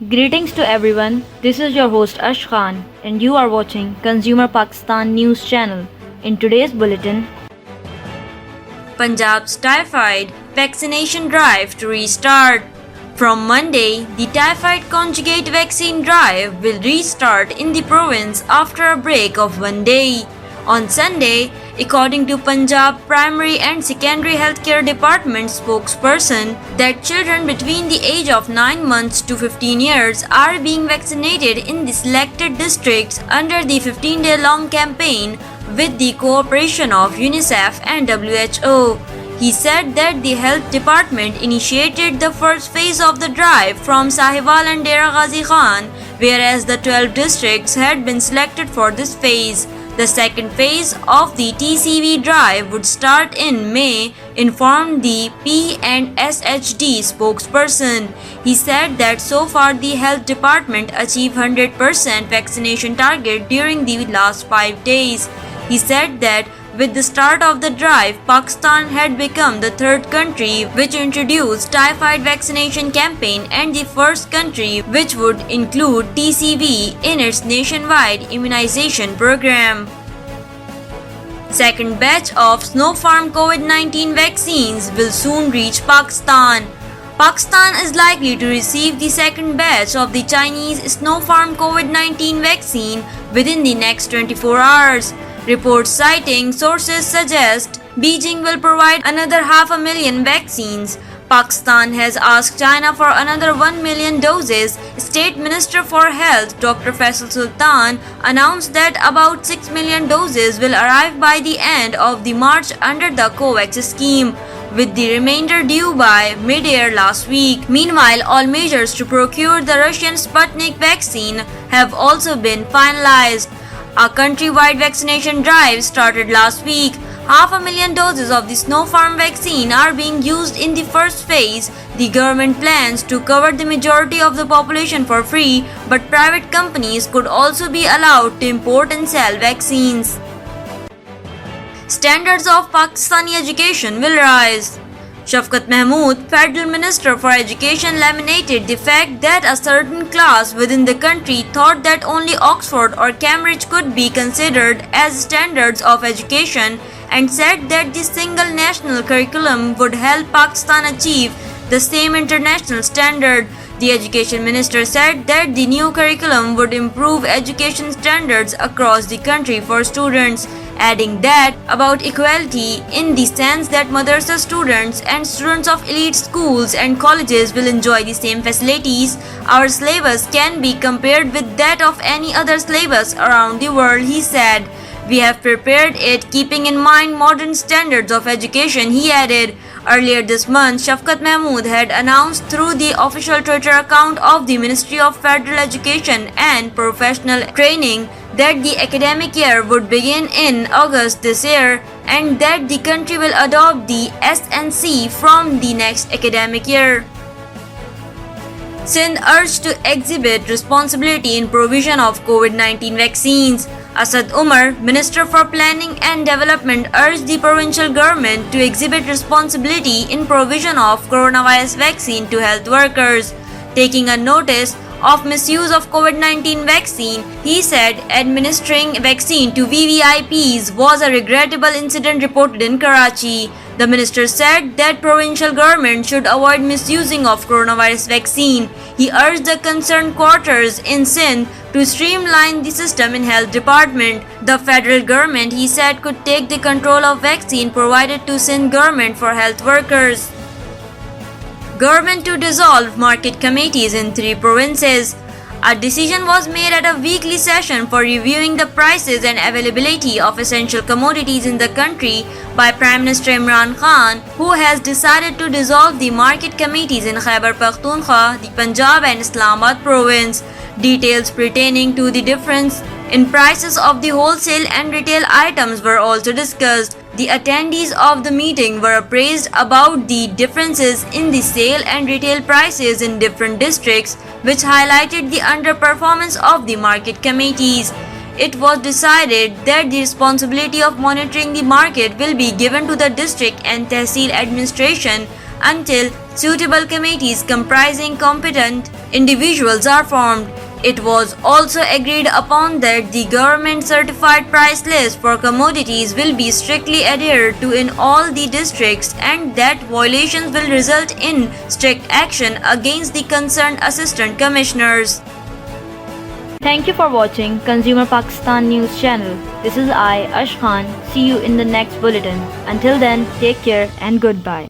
Greetings to everyone. This is your host Ash Khan and you are watching Consumer Pakistan News Channel. In today's bulletin, Punjab's typhoid vaccination drive to restart. From Monday, the typhoid conjugate vaccine drive will restart in the province after a break of one day. On Sunday, according to Punjab Primary and Secondary Healthcare Department spokesperson, that children between the age of 9 months to 15 years are being vaccinated in the selected districts under the 15-day-long campaign with the cooperation of UNICEF and WHO. He said that the health department initiated the first phase of the drive from Sahiwal and Dera Ghazi Khan, whereas the 12 districts had been selected for this phase. The second phase of the TCV drive would start in May, informed the P&SHD spokesperson. He said that so far the health department achieved 100% vaccination target during the last 5 days. He said that with the start of the drive, Pakistan had become the third country which introduced typhoid vaccination campaign and the first country which would include TCV in its nationwide immunization program. Second batch of Sinopharm COVID-19 vaccines will soon reach Pakistan. Pakistan is likely to receive the second batch of the Chinese Sinopharm COVID-19 vaccine within the next 24 hours. Reports citing sources suggest Beijing will provide another 500,000 vaccines. Pakistan has asked China for another 1 million doses. State Minister for Health Dr. Faisal Sultan announced that about 6 million doses will arrive by the end of the March under the COVAX scheme, with the remainder due by mid-year last week. Meanwhile, all measures to procure the Russian Sputnik vaccine have also been finalized. A countrywide vaccination drive started last week. 500,000 doses of the Sinopharm vaccine are being used in the first phase. The government plans to cover the majority of the population for free, but private companies could also be allowed to import and sell vaccines. Standards of Pakistani education will rise. Shafqat Mahmood, Federal Minister for Education, lamented the fact that a certain class within the country thought that only Oxford or Cambridge could be considered as standards of education and said that the single national curriculum would help Pakistan achieve the same international standard. The Education Minister said that the new curriculum would improve education standards across the country for students, adding that about equality in the sense that madrasa students and students of elite schools and colleges will enjoy the same facilities. Our syllabus can be compared with that of any other syllabus around the world, he said. We have prepared it keeping in mind modern standards of education, he added. Earlier this month, Shafqat Mahmood had announced through the official Twitter account of the Ministry of Federal Education and Professional Training that the academic year would begin in August this year and that the country will adopt the SNC from the next academic year. Sindh urged to exhibit responsibility in provision of COVID-19 vaccines. Asad Umar, Minister for Planning and Development, urged the provincial government to exhibit responsibility in provision of coronavirus vaccine to health workers. Taking a notice of misuse of COVID-19 vaccine, he said administering vaccine to VVIPs was a regrettable incident reported in Karachi. The minister said that provincial government should avoid misusing of coronavirus vaccine. He urged the concerned quarters in Sindh to streamline the system in health department. The federal government, he said, could take the control of vaccine provided to Sindh government for health workers. Government to dissolve market committees in 3 provinces. A decision was made at a weekly session for reviewing the prices and availability of essential commodities in the country by Prime Minister Imran Khan, who has decided to dissolve the market committees in Khyber Pakhtunkhwa, the Punjab and Islamabad province. Details pertaining to the difference in prices of the wholesale and retail items were also discussed. The attendees of the meeting were appraised about the differences in the sale and retail prices in different districts, which highlighted the underperformance of the market committees. It was decided that the responsibility of monitoring the market will be given to the district and tehsil administration until suitable committees comprising competent individuals are formed. It was also agreed upon that the government certified price list for commodities will be strictly adhered to in all the districts and that violations will result in strict action against the concerned assistant commissioners. Thank you for watching Consumer Pakistan News Channel. This is I, Ash Khan. See you in the next bulletin. Until then, take care and goodbye.